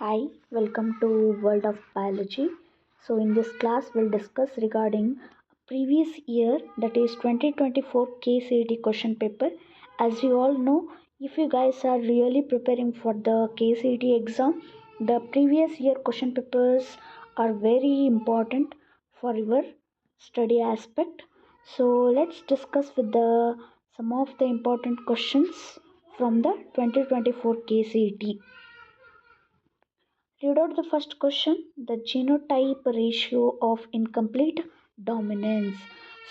Hi, welcome to World of Biology. So in this class we'll discuss regarding previous year, that is 2024 KCET question paper. As you all know, if you guys are really preparing for the KCET exam, the previous year question papers are very important for your study aspect. So let's discuss with the some of the important questions from the 2024 KCET. Read out the first question, the genotype ratio of incomplete dominance.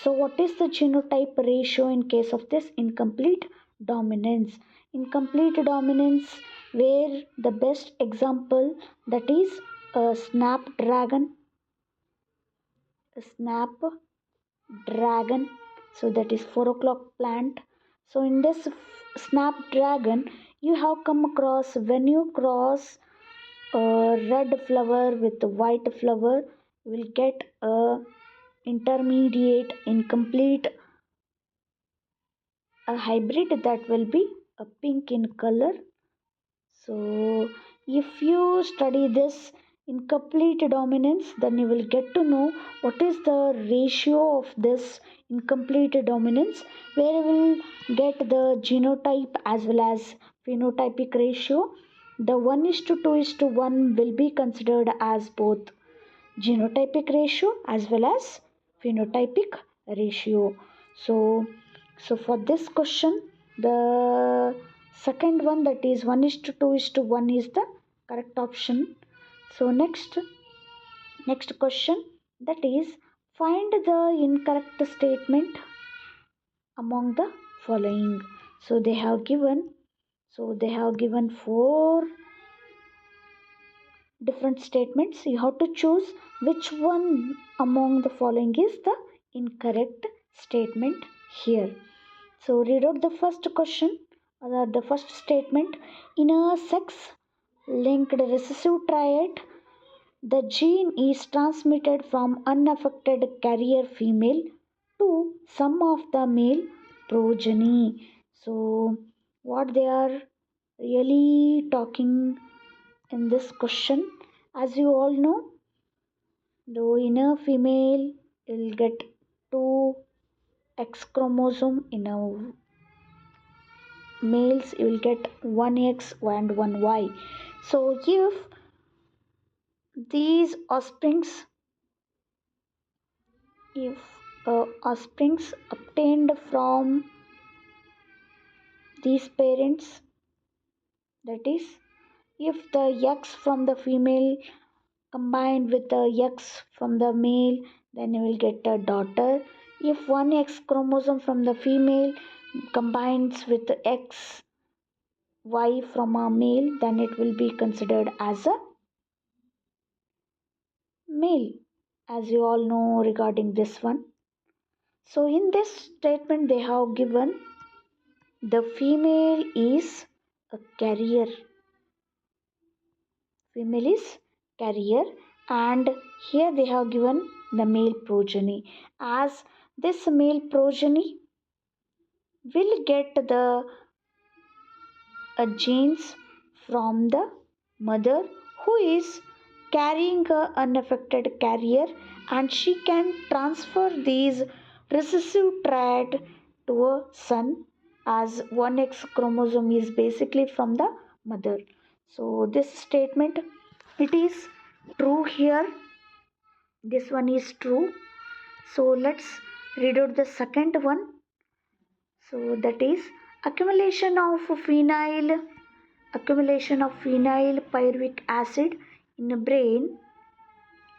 So, what is the genotype ratio in case of this incomplete dominance? Incomplete dominance, where the best example, that is a snapdragon. So, that is 4 o'clock plant. So, in this snapdragon, you have come across when you cross a red flower with a white flower, you will get a intermediate incomplete, a hybrid that will be a pink in color. So if you study this incomplete dominance, then you will get to know what is the ratio of this incomplete dominance, where you will get the genotype as well as phenotypic ratio. The 1 is to 2 is to 1 will be considered as both genotypic ratio as well as phenotypic ratio. So for this question, the second one, that is 1 is to 2 is to 1 is the correct option. So next question, that is find the incorrect statement among the following. So they have given four different statements. You have to choose which one among the following is the incorrect statement here. So read out the first question, or the first statement. In a sex linked recessive trait, the gene is transmitted from unaffected carrier female to some of the male progeny. So what they are really talking in this question, as you all know, though in a female you'll get two X chromosome, in a males you will get one X and one Y. So if these offsprings, if offsprings obtained from these parents, that is, if the X from the female combined with the X from the male, then you will get a daughter. If one X chromosome from the female combines with the X Y from a male, then it will be considered as a male, as you all know regarding this one. So in this statement they have given the female is a carrier. Female is carrier, and here they have given the male progeny, as this male progeny will get the genes from the mother who is carrying a unaffected carrier, and she can transfer these recessive trait to a son, as 1X chromosome is basically from the mother. So this statement, it is true here. This one is true. So let's read out the second one. So that is accumulation of phenyl pyruvic acid in the brain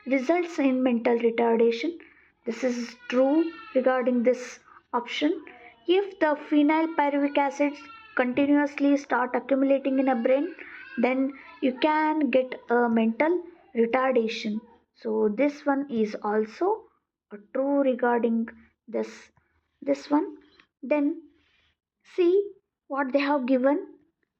results in mental retardation. This is true regarding this option. If the phenyl pyruvic acid continuously start accumulating in a brain, then you can get a mental retardation. So this one is also true regarding this one. Then see what they have given.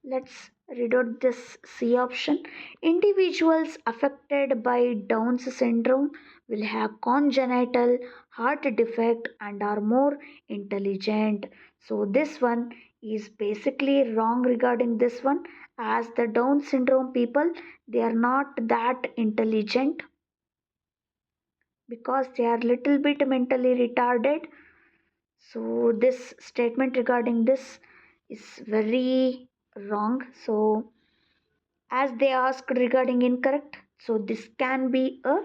Let's read out this C option. Individuals affected by Down's syndrome will have congenital heart defect and are more intelligent. So this one is basically wrong regarding this one, as the Down syndrome people, they are not that intelligent because they are little bit mentally retarded. So this statement regarding this is very wrong. So as they asked regarding incorrect, so this can be a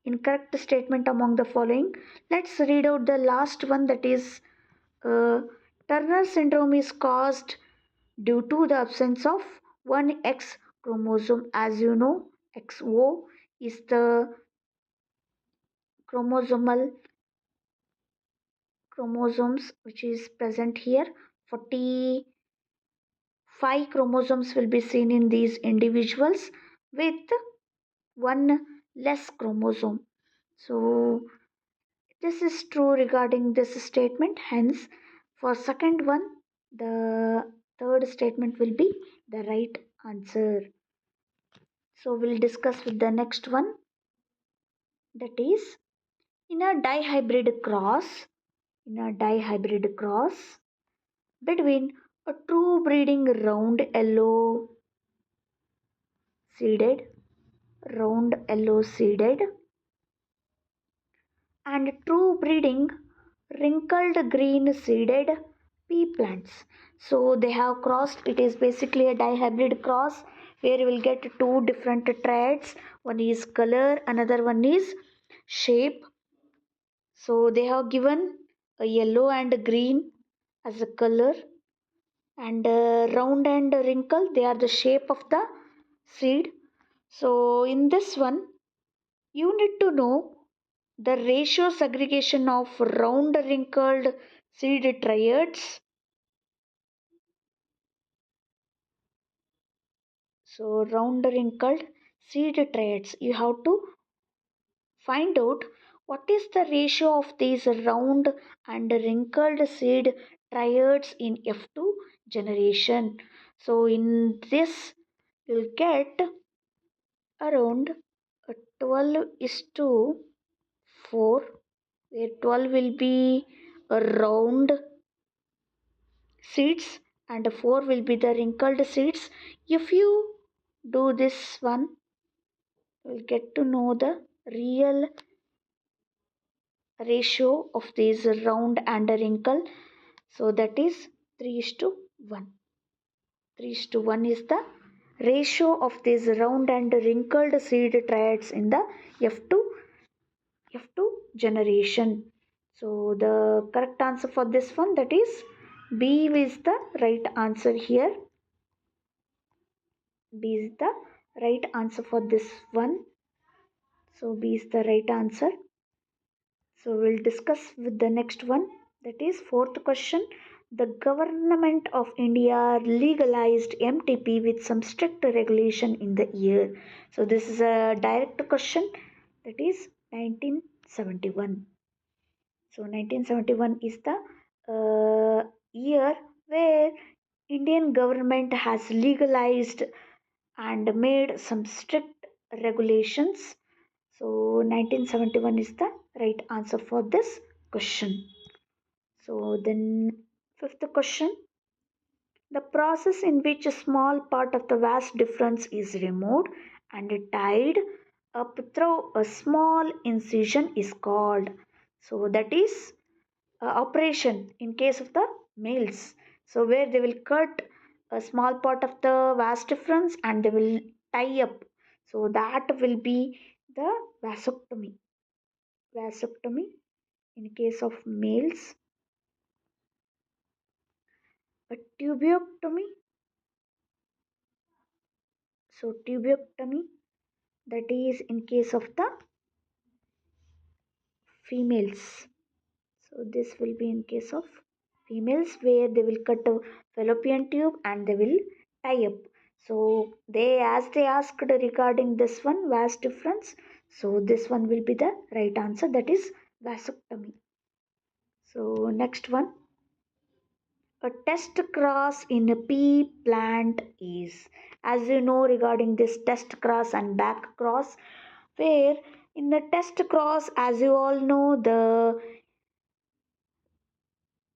incorrect statement among the following. Let's read out the last one, that is uh, Turner syndrome is caused due to the absence of one X chromosome. As you know, XO is the chromosomal chromosomes which is present here. 45 chromosomes will be seen in these individuals with one less chromosome. So this is true regarding this statement. Hence, for second one, the third statement will be the right answer. So we'll discuss with the next one, that is in a dihybrid cross, in a dihybrid cross between a true breeding seeded, round yellow seeded and true breeding wrinkled green seeded pea plants. So they have crossed, it is basically a dihybrid cross where you will get two different traits. One is color, another one is shape. So they have given a yellow and green as a color, and round and wrinkle, they are the shape of the seed. So in this one, you need to know the ratio segregation of round wrinkled seed triads. So round wrinkled seed triads, you have to find out what is the ratio of these round and wrinkled seed triads in F2 generation. So in this you'll get around 12 is to 4, where 12 will be a round seeds and 4 will be the wrinkled seeds. If you do this one, you will get to know the real ratio of these round and wrinkle. So that is 3 is to 1. 3 is to 1 is the ratio of these round and wrinkled seed triads in the F2 generation. So the correct answer for this one, that is B is the right answer here. B is the right answer for this one. So B is the right answer. So we'll discuss with the next one. That is fourth question. The government of India legalized MTP with some strict regulation in the year. So this is a direct question. That is 1971. So 1971 is the year where Indian government has legalized and made some strict regulations. So 1971 is the right answer for this question. So then fifth question, the process in which a small part of the vast difference is removed and tied up through a small incision is called. So that is operation in case of the males. So where they will cut a small part of the vas difference and they will tie up. So that will be the vasectomy. Vasectomy in case of males. A tubeectomy. So tubeectomy, that is in case of the females. So this will be in case of females where they will cut a fallopian tube and they will tie up. So as they asked regarding this one vas difference, so this one will be the right answer, that is vasectomy. So next one, a test cross in a pea plant is, as you know regarding this test cross and back cross, where in the test cross, as you all know, the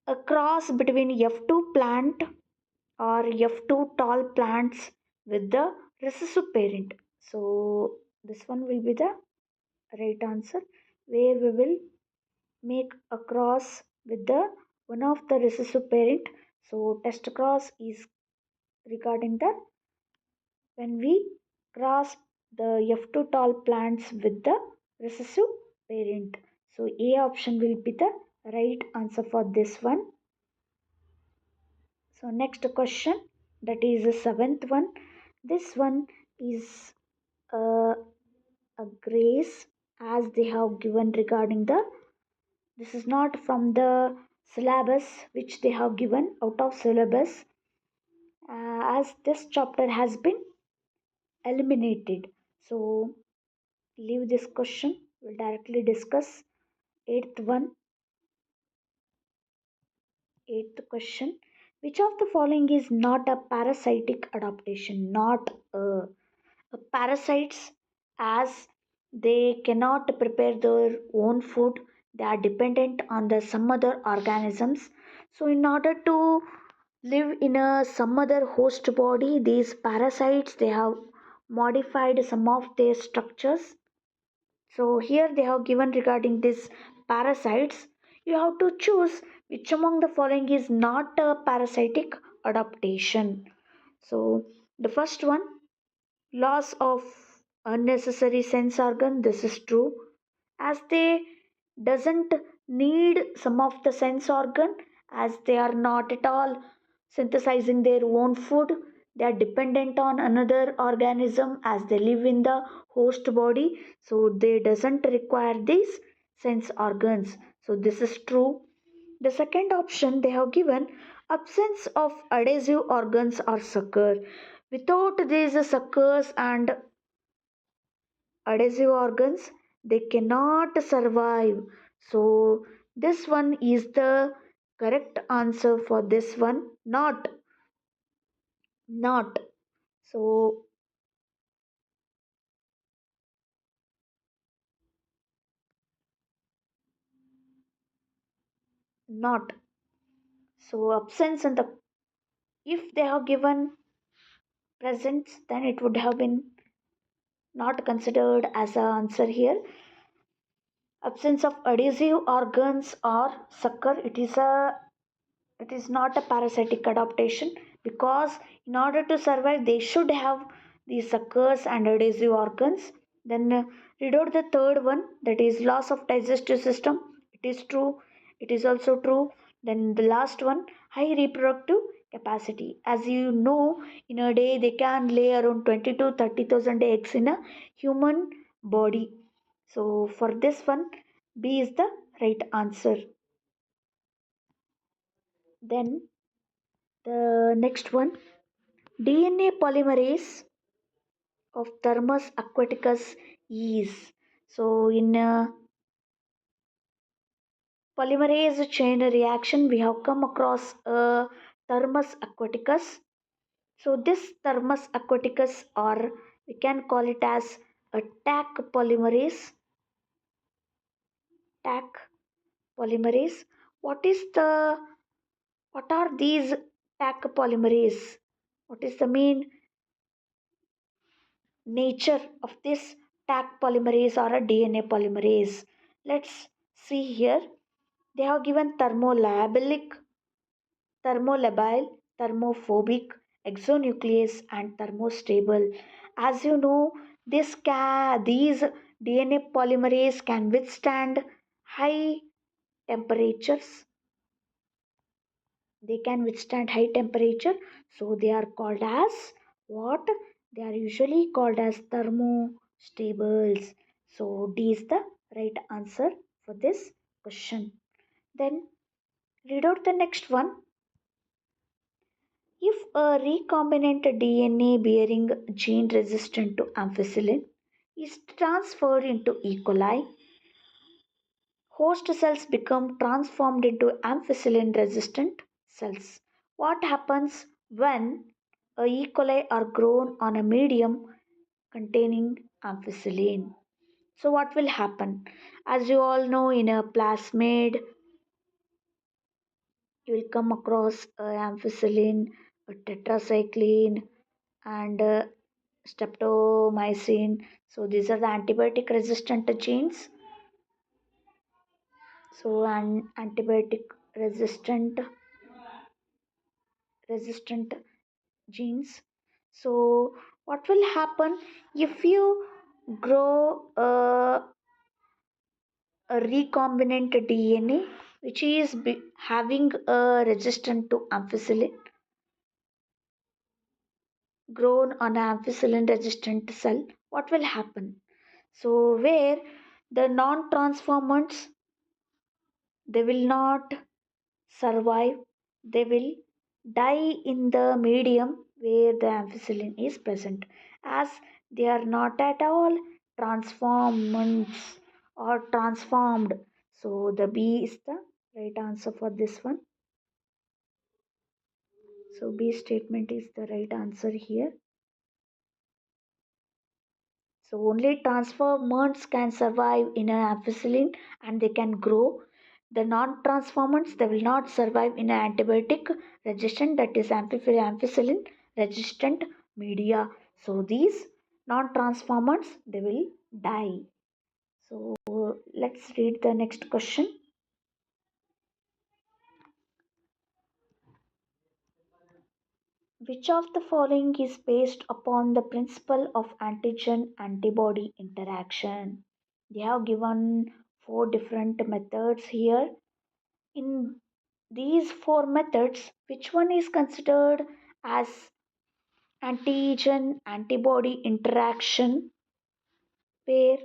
a cross between F2 plant or F2 tall plants with the recessive parent. So this one will be the right answer, where we will make a cross with the one of the recessive parent. So test cross is regarding the when we cross the F2 tall plants with the recessive parent. So A option will be the right answer for this one. So next question, that is the seventh one. This one is a, a grace as they have given regarding the, this is not from the syllabus which they have given out of syllabus, as this chapter has been eliminated. So leave this question. We'll directly discuss eighth one. Eighth question. Which of the following is not a parasitic adaptation? Not parasites, as they cannot prepare their own food. They are dependent on the some other organisms. So in order to live in a some other host body, these parasites they have modified some of their structures. So here they have given regarding this parasites. You have to choose which among the following is not a parasitic adaptation. So the first one, loss of unnecessary sense organ. This is true, as they doesn't need some of the sense organ, as they are not at all synthesizing their own food. They are dependent on another organism as they live in the host body, so they doesn't require these sense organs. So this is true. The second option they have given, absence of adhesive organs or sucker. Without these suckers and adhesive organs, they cannot survive. So this one is the correct answer for this one. Not. So not. So absence and the, if they have given presence, then it would have been not considered as an answer here. Absence of adhesive organs or sucker, it is not a parasitic adaptation, because in order to survive they should have these suckers and adhesive organs. Then read out the third one, that is loss of digestive system. It is true, it is also true. Then the last one, high reproductive capacity. As you know, in a day they can lay around 20 to 30,000 eggs in a human body. So for this one, B is the right answer. Then the next one, DNA polymerase of Thermus aquaticus is. So in polymerase chain reaction, we have come across Thermus aquaticus. So this Thermus aquaticus, or we can call it as a TAC polymerase. TAC polymerase. What is the, what are these TAC polymerase? What is the main nature of this Taq polymerase or a DNA polymerase? Let's see here. They have given thermolabile, thermophobic, exonuclease, and thermostable. As you know, these DNA polymerase can withstand high temperatures. They can withstand high temperature, so they are called as what? They are usually called as thermostables. So D is the right answer for this question. Then read out the next one. If a recombinant DNA bearing gene resistant to ampicillin is transferred into E. coli, host cells become transformed into ampicillin resistant cells. What happens when a E. coli are grown on a medium containing ampicillin? So, what will happen? As you all know, in a plasmid, you will come across a ampicillin, a tetracycline, and streptomycin. So these are the antibiotic resistant genes. So an antibiotic resistant resistant genes. So what will happen if you grow a recombinant DNA which is having a resistant to ampicillin, grown on an ampicillin resistant cell? What will happen? So where the non-transformants, they will not survive, they will die in the medium where the ampicillin is present, as they are not at all transformants or transformed. So the B is the right answer for this one. So B statement is the right answer here. So only transformants can survive in an ampicillin and they can grow. The non-transformants, they will not survive in an antibiotic resistant, that is ampicillin resistant media. So these non-transformants, they will die. So let's read the next question. Which of the following is based upon the principle of antigen antibody interaction? They have given four different methods here. In these four methods, which one is considered as antigen antibody interaction where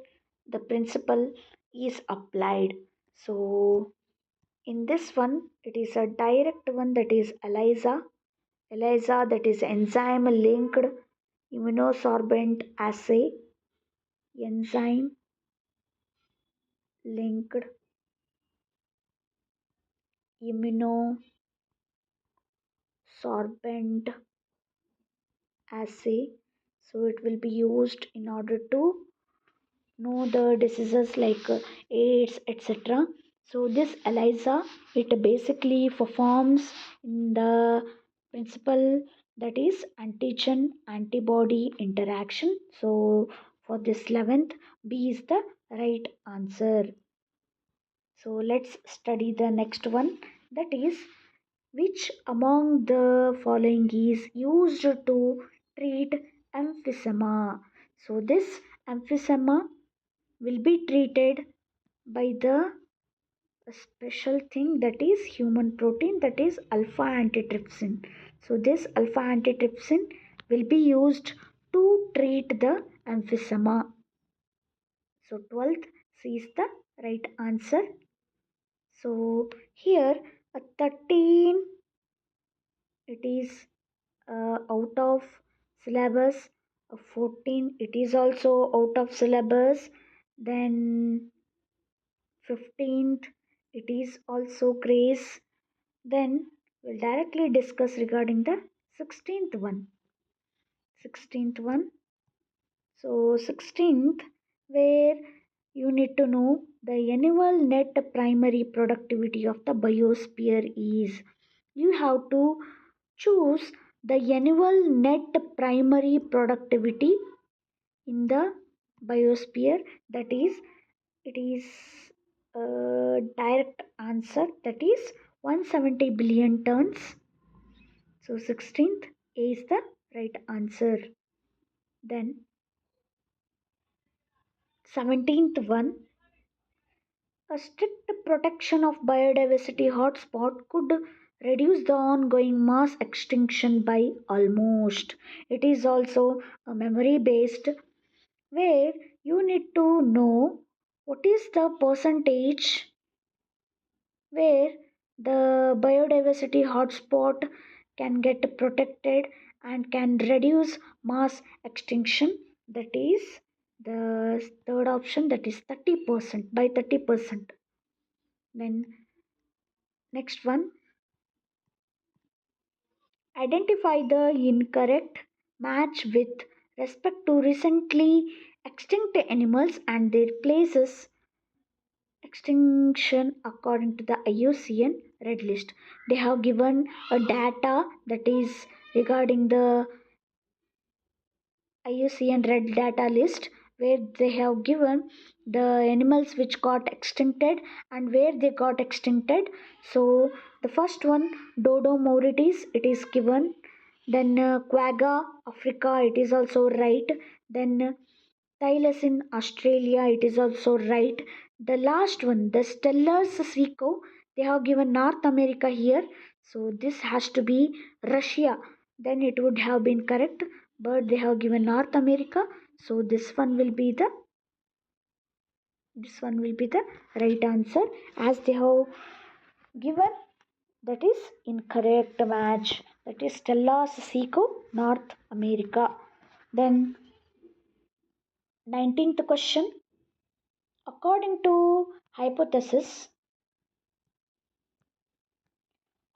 the principle is applied? So, in this one, it is a direct one, that is ELISA. ELISA, that is enzyme linked immunosorbent assay. Enzyme linked immunosorbent assay. So it will be used in order to know the diseases like AIDS, etc. So this ELISA, it basically performs in the principle, that is antigen antibody interaction. So for this 11th, B is the right answer. So let's study the next one, that is which among the following is used to treat emphysema? So this emphysema will be treated by the special thing, that is human protein, that is alpha antitrypsin. So this alpha antitrypsin will be used to treat the emphysema. So 12th C is the right answer. So here a 13, it is out of syllabus. 14, it is also out of syllabus. Then 15th, it is also grace. Then we'll directly discuss regarding the 16th one. 16th one. So 16th, where you need to know the annual net primary productivity of the biosphere is. You have to choose the annual net primary productivity in the biosphere, that is, it is a direct answer, that is 170 billion tons. So 16th is the right answer. Then 17th one, a strict protection of biodiversity hotspot could reduce the ongoing mass extinction by almost. It is also a memory based, where you need to know what is the percentage where the biodiversity hotspot can get protected and can reduce mass extinction. That is the third option, that is 30%, by 30%. Then next one, identify the incorrect match with respect to recently extinct animals and their places extinction according to the IUCN Red List. They have given a data, that is regarding the IUCN Red Data list where they have given the animals which got extincted and where they got extincted. So the first one, Dodo mauritius, it is given. Then Quagga Africa, it is also right. Then Thylus in Australia, it is also right. The last one, the Stellar's Seco, they have given North America here. So this has to be Russia. Then it would have been correct, but they have given North America. So this one will be the right answer as they have given. That is incorrect match. That is Stellar's Seco, North America. Then 19th question. According to hypothesis,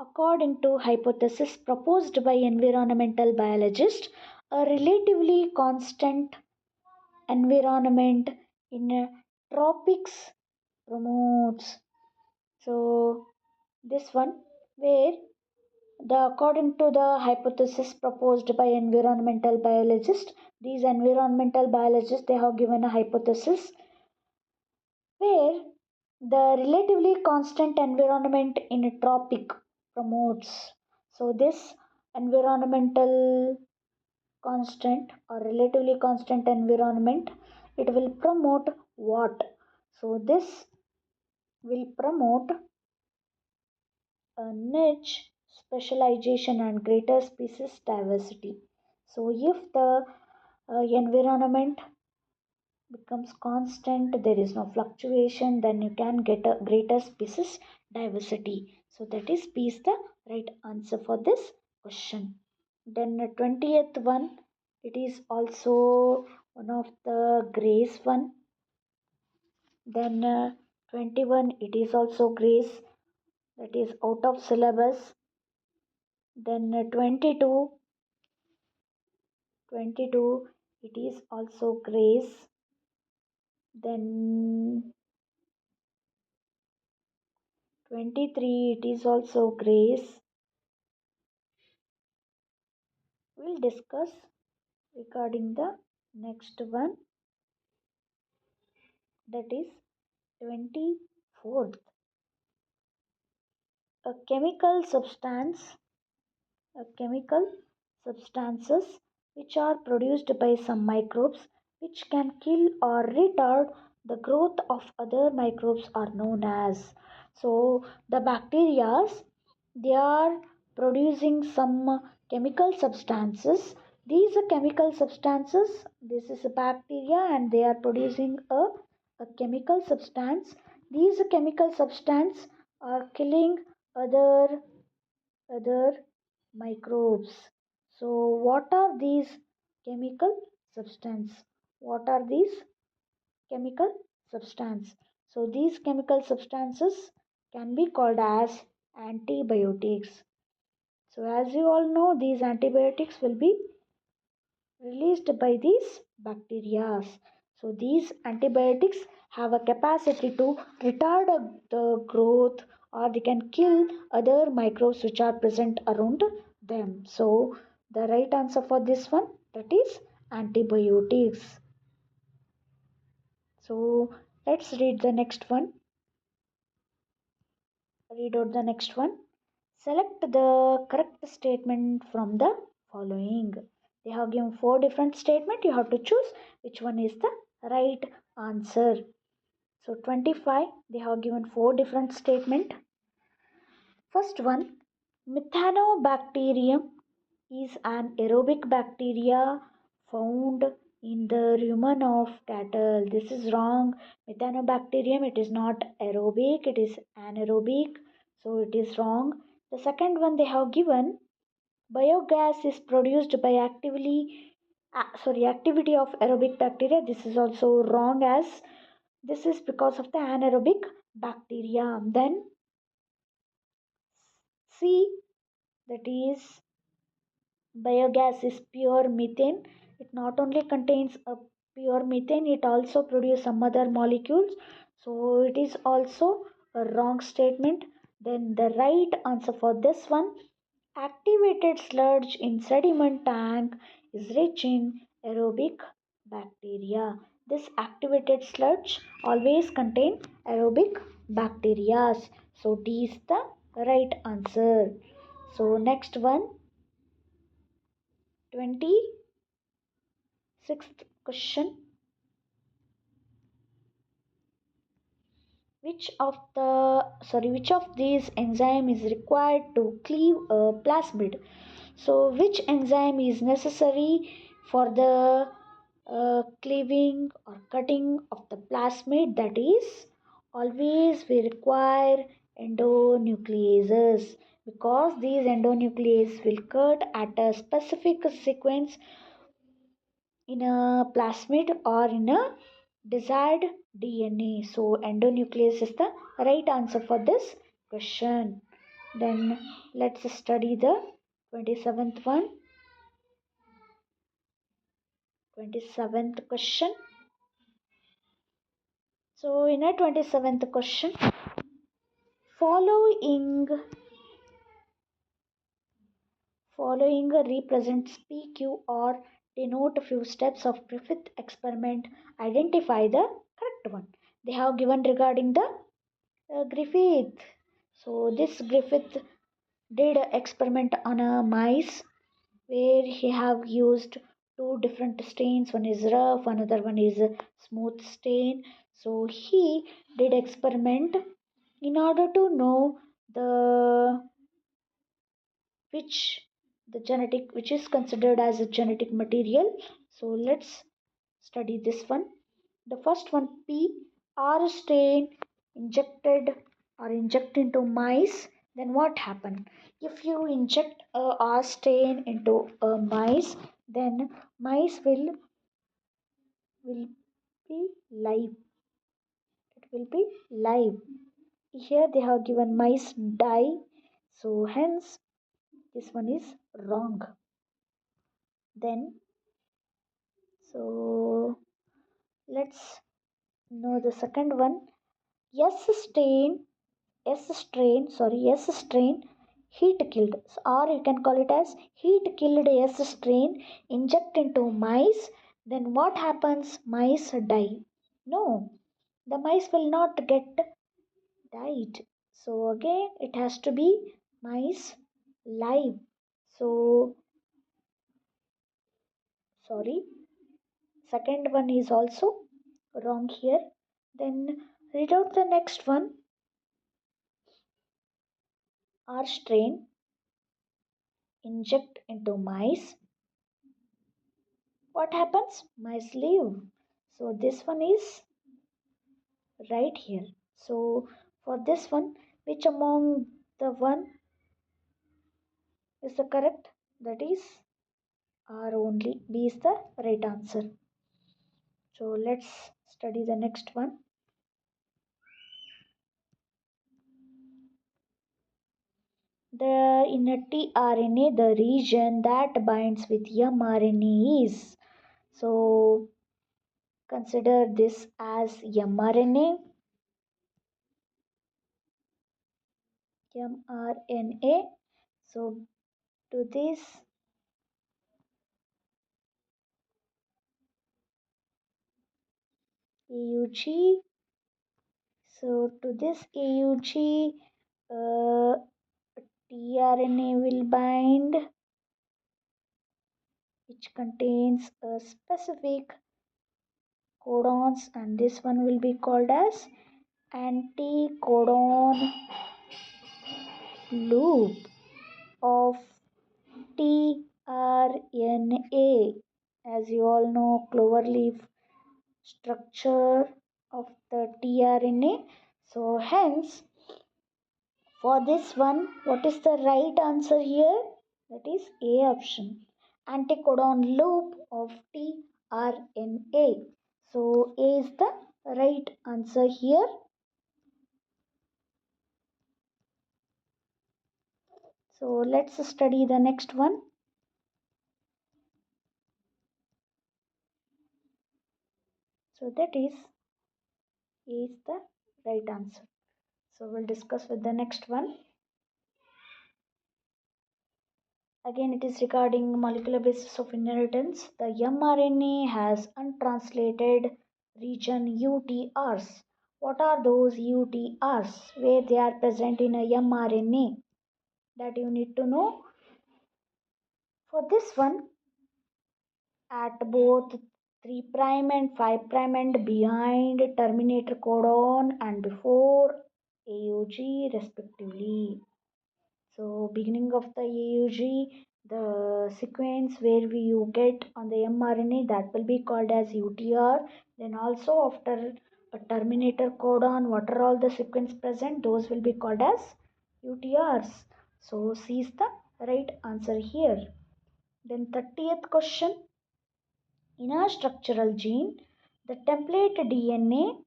according to hypothesis proposed by environmental biologists, a relatively constant environment in tropics promotes. So this one where the according to the hypothesis proposed by environmental biologists, these environmental biologists they have given a hypothesis where the relatively constant environment in a tropic promotes. So this environmental constant or relatively constant environment, it will promote what? So this will promote a niche specialization and greater species diversity. So if the environment becomes constant, there is no fluctuation, then you can get a greater species diversity. So that is B is the right answer for this question. Then the 20th one, it is also one of the grace one. Then 21, it is also grace, that is out of syllabus. Then 22, it is also grace. Then 23, it is also grace. We'll discuss regarding the next one, that is 24th. A chemical substance, chemical substances which are produced by some microbes which can kill or retard the growth of other microbes are known as. So the bacteria, they are producing some chemical substances. These chemical substances, this is a bacteria and they are producing a chemical substance. These chemical substance are killing other other microbes. So what are these chemical substance? What are these chemical substance? So these chemical substances can be called as antibiotics. So as you all know, these antibiotics will be released by these bacteria. So these antibiotics have a capacity to retard the growth or they can kill other microbes which are present around them. So the right answer for this one, that is antibiotics. So let's read the next one. Read out the next one. Select the correct statement from the following. They have given four different statements. You have to choose which one is the right answer. So 25, they have given four different statements. First one, Methanobacterium is an aerobic bacteria found in the rumen of cattle. This is wrong. Methanobacterium, it is not aerobic, it is anaerobic. So it is wrong. The second one they have given, biogas is produced by activity of aerobic bacteria. This is also wrong as this is because of the anaerobic bacteria. Then C, that is biogas is pure methane. It not only contains a pure methane, it also produces some other molecules. So it is also a wrong statement. Then the right answer for this one, activated sludge in sediment tank is rich in aerobic bacteria. This activated sludge always contain aerobic bacteria. So D is the right answer. So next one, 26th question. Which of these enzyme is required to cleave a plasmid? So which enzyme is necessary for the cleaving or cutting of the plasmid? That is, always we require endonucleases, because these endonucleases will cut at a specific sequence in a plasmid or in a desired DNA. So endonuclease is the right answer for this question. Then let's study the 27th one. 27th question. So in a 27th question, following following represents PQ or denote a few steps of Griffith experiment. Identify the correct one. They have given regarding the Griffith. So this Griffith did an experiment on a mice where he have used two different stains. One is rough, another one is a smooth stain. So he did experiment in order to know the which which is considered as a genetic material. So let's study this one. The first one, P R stain injected or inject into mice. Then what happened? If you inject a R stain into a mice, then mice will be live. It will be live. Here they have given mice die, so hence this one is wrong. Then so let's know the second one. S stain S strain heat killed, or you can call it as heat killed S strain inject into mice. Then what happens? Mice die. No, the mice will not get died. So again, it has to be mice live. So sorry, second one is also wrong here. Then read out the next one. R strain inject into mice. What happens? Mice live. So this one is right here. So for this one, which among the one is the correct? That is R only. B is the right answer. So let's study the next one. In a tRNA, the region that binds with mRNA is. So consider this as mRNA. mRNA. So to this AUG. So to this AUG, uh, tRNA will bind, which contains a specific codons, and this one will be called as anticodon loop of tRNA. As you all know, cloverleaf structure of the tRNA. So hence, for this one, what is the right answer here? That is A option. Anticodon loop of tRNA. So A is the right answer here. So let's study the next one. So that is A is the right answer. So we'll discuss with the next one. Again, it is regarding molecular basis of inheritance. The mRNA has untranslated region UTRs. What are those UTRs? Where they are present in a mRNA? That you need to know. For this one, at both 3' and 5' and behind terminator codon and before AUG respectively. So beginning of the AUG, the sequence where you get on the mRNA, that will be called as UTR. Then also after a terminator codon, what are all the sequence present? Those will be called as UTRs. So C is the right answer here. Then 30th question. In a structural gene, the template DNA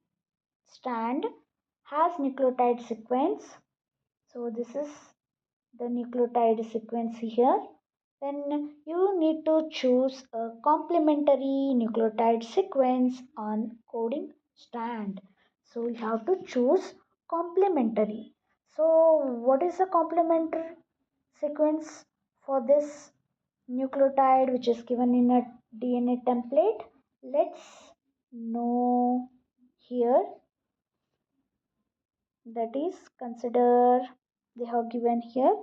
strand has nucleotide sequence. So this is the nucleotide sequence here. Then you need to choose a complementary nucleotide sequence on coding strand. So you have to choose complementary. So what is the complementary sequence for this nucleotide which is given in a DNA template? Let's know here. That is, consider they have given here,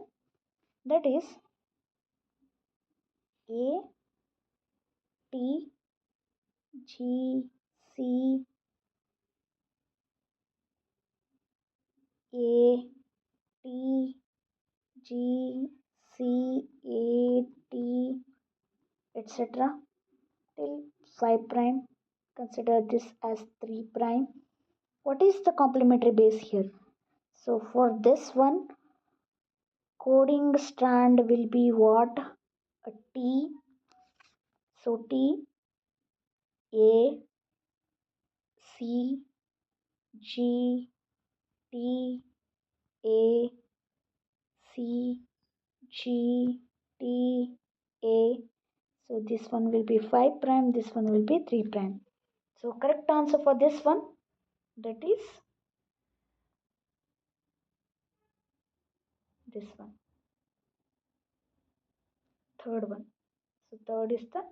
that is A T G C A T G C A T etc. till 5 prime. Consider this as 3 prime. What is the complementary base here? So for this one, coding strand will be what? A T. So T A C G T A C G T A. So this one will be 5 prime, this one will be 3 prime. So correct answer for this one, that is this one, third one. So third is the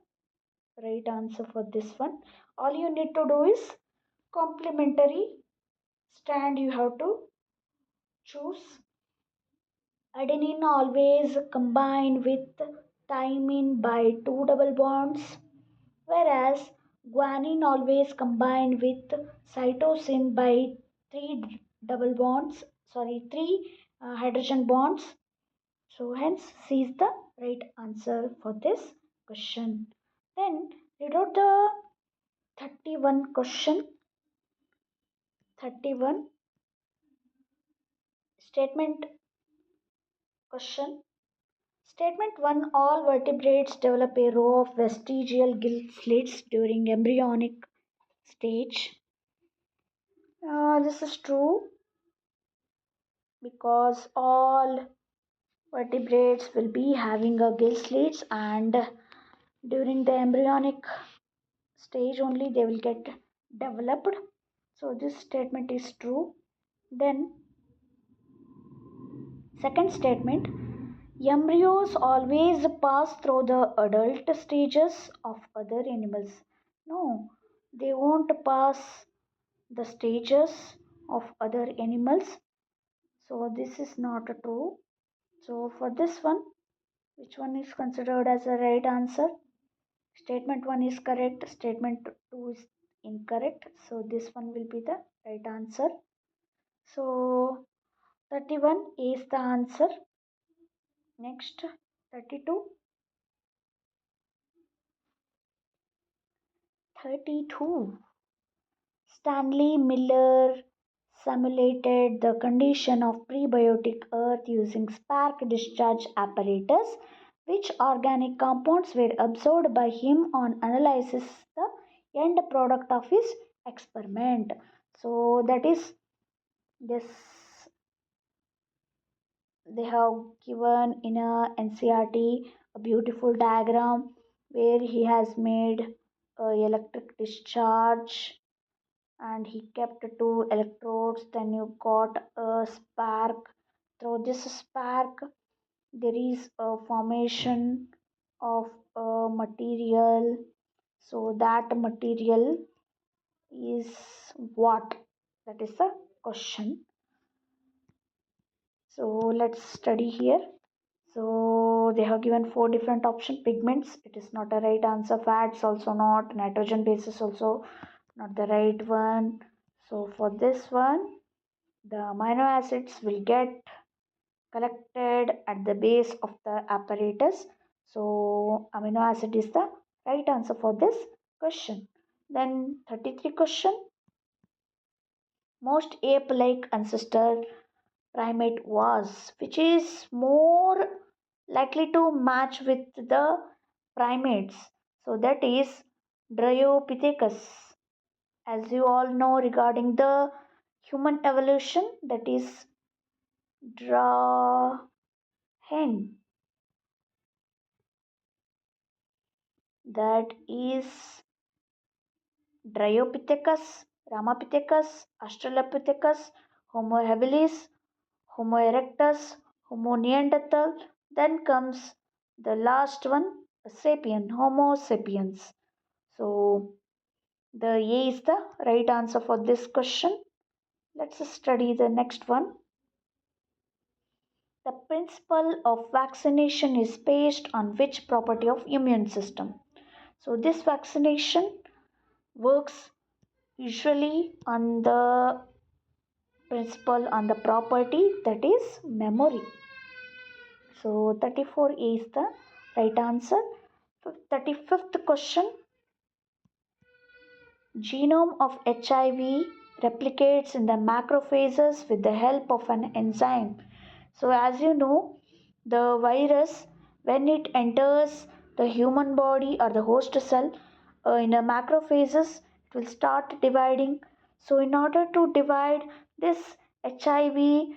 right answer for this one. All you need to do is complementary strand you have to choose. Adenine always combine with thymine by 2 double bonds, whereas guanine always combine with cytosine by 3 double bonds, 3 hydrogen bonds. So hence C is the right answer for this question. Then read out the 31 question. 31 statement question. Statement 1. All vertebrates develop a row of vestigial gill slits during embryonic stage. This is true because all vertebrates will be having a gill slits, and during the embryonic stage only they will get developed. So this statement is true. Then second statement, embryos always pass through the adult stages of other animals. No, they won't pass the stages of other animals. So this is not true. So for this one, which one is considered as a right answer? Statement 1 is correct, statement 2 is incorrect. So this one will be the right answer. So 31 is the answer. Next, 32. 32. Stanley Miller simulated the condition of prebiotic earth using spark discharge apparatus. Which organic compounds were observed by him on analysis the end product of his experiment? So that is this, they have given in a NCRT a beautiful diagram where he has made a electric discharge and he kept two electrodes. Then you got a spark. Through this spark there is a formation of a material. So that material is what? That is the question. So let's study here. So they have given four different option. Pigments, it is not a right answer. Fats also not. Nitrogen bases also not the right one. So for this one, the amino acids will get collected at the base of the apparatus. So amino acid is the right answer for this question. Then 33 question. Most ape-like ancestor primate was, which is more likely to match with the primates. So that is Dryopithecus. As you all know regarding the human evolution, that is Drahen. That is Dryopithecus, Ramapithecus, Australopithecus, Homo habilis, Homo erectus, Homo neanderthal. Then comes the last one, sapien, Homo sapiens. So the A is the right answer for this question. Let's study the next one. The principle of vaccination is based on which property of immune system? So this vaccination works usually on the principle on the property that is memory. So 34 is the right answer. 35th question. Genome of HIV replicates in the macrophages with the help of an enzyme. So as you know, the virus, when it enters the human body or the host cell in a macrophages, it will start dividing. So in order to divide, this HIV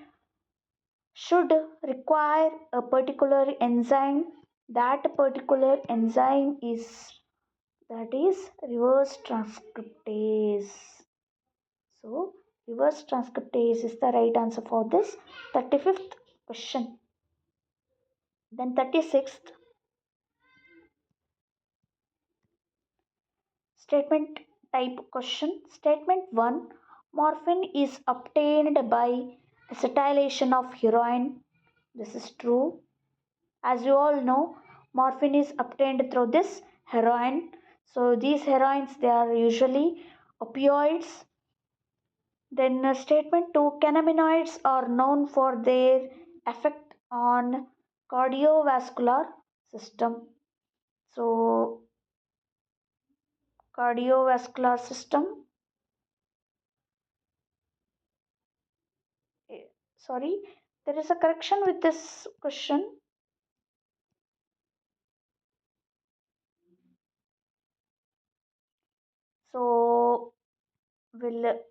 should require a particular enzyme. That particular enzyme is, that is reverse transcriptase. So reverse transcriptase is the right answer for this 35th question. Then 36th, statement type question. Statement 1, morphine is obtained by acetylation of heroin. This is true. As you all know, morphine is obtained through this heroin. So these heroines, they are usually opioids. Then statement 2, cannabinoids are known for their effect on cardiovascular system. So cardiovascular system, eh, sorry, there is a correction with this question. So will,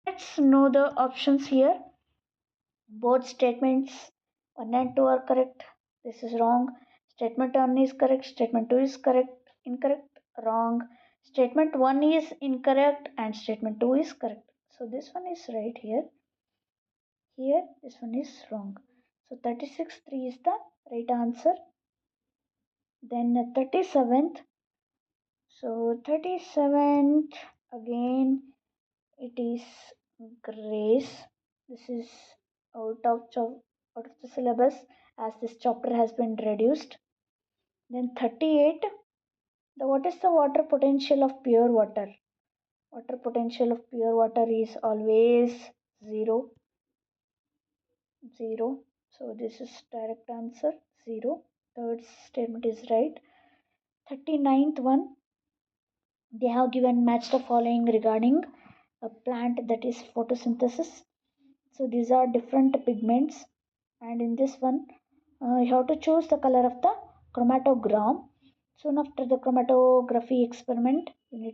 let's know the options here. Both statements 1 and 2 are correct. This is wrong. Statement 1 is correct. Statement 2 is correct. Incorrect. Wrong. Statement 1 is incorrect and statement 2 is correct. So this one is right here. Here this one is wrong. So 36 3 is the right answer. Then 37th. So 37th again it is grace. This is out of out of the syllabus as this chapter has been reduced. Then 38, the what is the water potential of pure water? Water potential of pure water is always zero, zero. So this is direct answer, zero. Third statement is right. 39th one, they have given match the following regarding a plant, that is photosynthesis. So these are different pigments, and in this one, you have to choose the color of the chromatogram. Soon after the chromatography experiment, we'll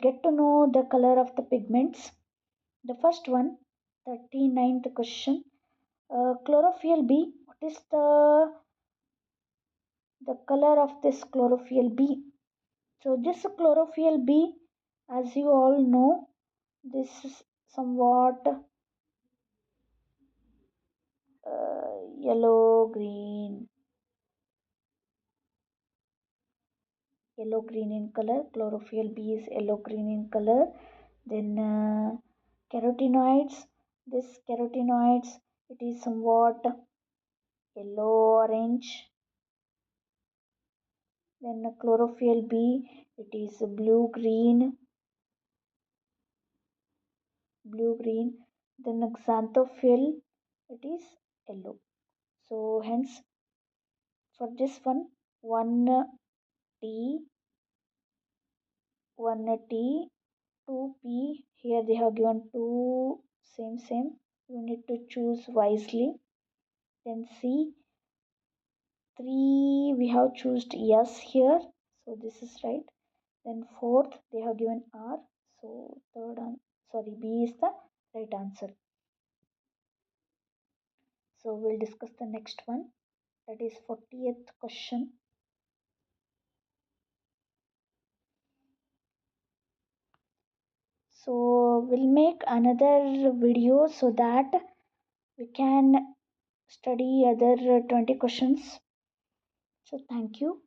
get to know the color of the pigments. The first one, 39th question, chlorophyll B. What is the color of this chlorophyll B? So this chlorophyll B, as you all know, this is somewhat yellow green, yellow green in color. Chlorophyll B is yellow green in color. Then carotenoids, this carotenoids, it is somewhat yellow orange. Then chlorophyll B, it is blue green, blue green. Then xanthophyll, it is yellow. So hence for this one, one T, one T, 2P. Here they have given two, same. You need to choose wisely. Then C, 3, we have chosen yes here. So this is right. Then fourth, they have given R. So sorry, B is the right answer. So we'll discuss the next one. That is 40th question. So we'll make another video so that we can study other 20 questions. So thank you.